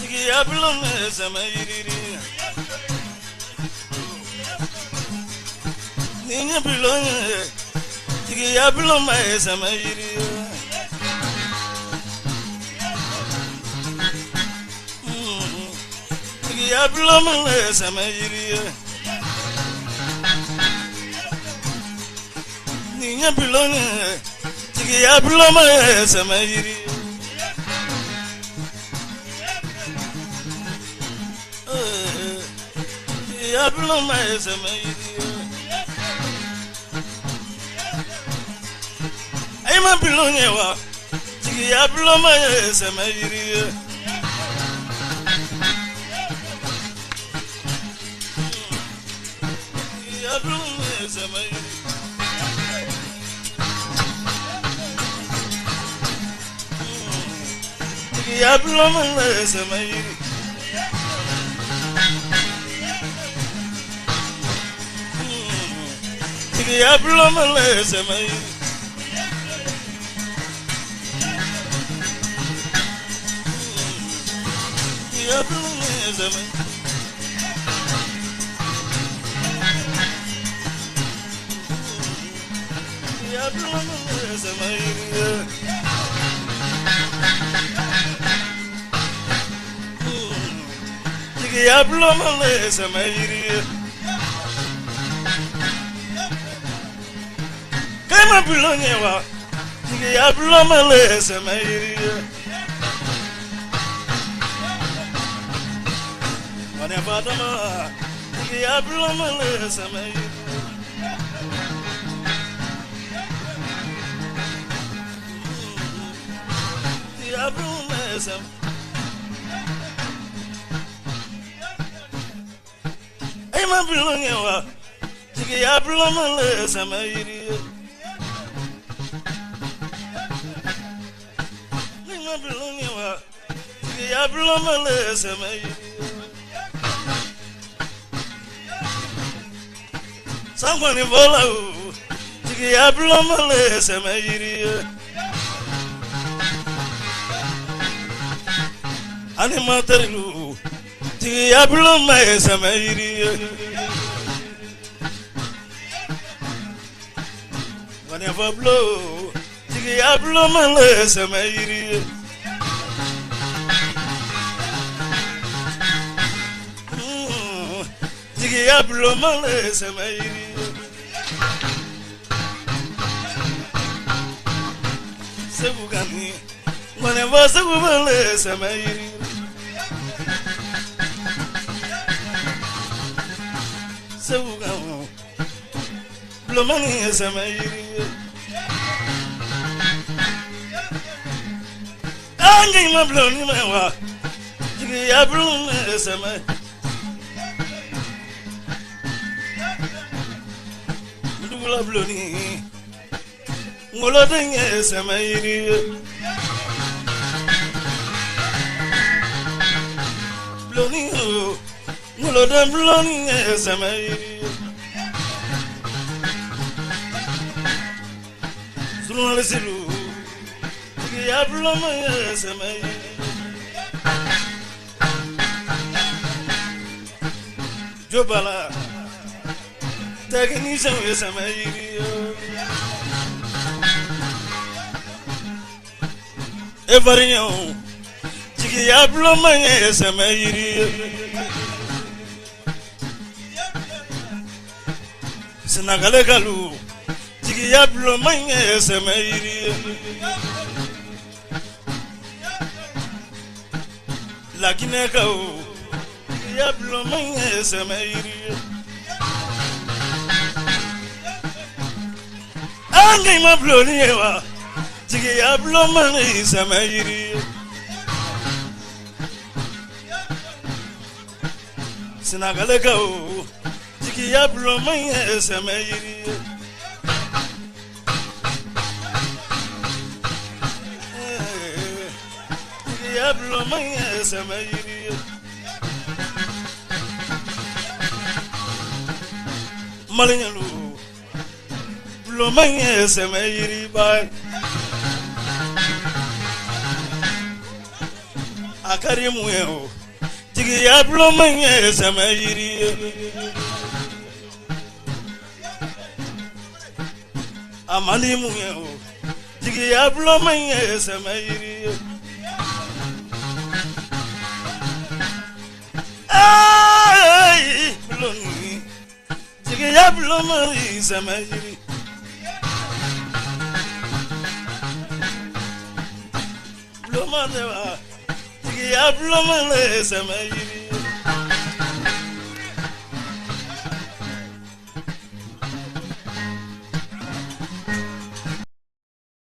Tigiya blum sama yiri. Ninya blum. Tigiya blum sama yiri. Tigiya blum sama yiri. Ninya blum. Tigiya blum sama yiri. Ya blum sama yiri. Ay ma blum yewa. Tigiya blum sama yiri. Ya blum sama yiri. Ya blum sama yiri. Ya blum sama yiri. Ya blum sama yiri. Ya blum sama yiri. Ya blum sama yiri. Kama blum yewa. Ya blum sama yiri. Wane fatama. Ya blum sama yiri. Ya blum sama. Ay ma blum yewa. Ya blum sama yiri. Ma blum yewa. Ya blum sama yiri. Sangwani bola u. Ya blum sama yiri. Ani mataru. Ya blum sama yiri. Wane fablo. Ya blum sama yiri. Ya blum sama yiri. Sebugani. Wane vasagu sama yiri. Sebugani. Blumani sama yiri. Angi ma bloni ma wa. Ya blum sama. Ndula bloni. Ngolo denye sama yiri. Bloni o. Ngolo den bloni sama yiri. Zulun silu. Ya blum sama yiri. Jobala. Tagani sama yiri. Everyone. Ya blum sama yiri. Sinagale galu. Ya blum sama yiri. Lakine kau. Ya blum sama yiri. Angi ma bloni yewa. Ya blum sama yiri. Sinagale kau. Ya blum sama yiri. Ya blum sama yiri. Malinyalu. Blum sama yiri ba. akarimu ye o jigiya bulon ye sama yiri ye amalimu ye o jigiya bulon ye sama yiri ye ay bulon jigiya bulon ye sama yiri bulon ma jigiya bulon ye sama yiri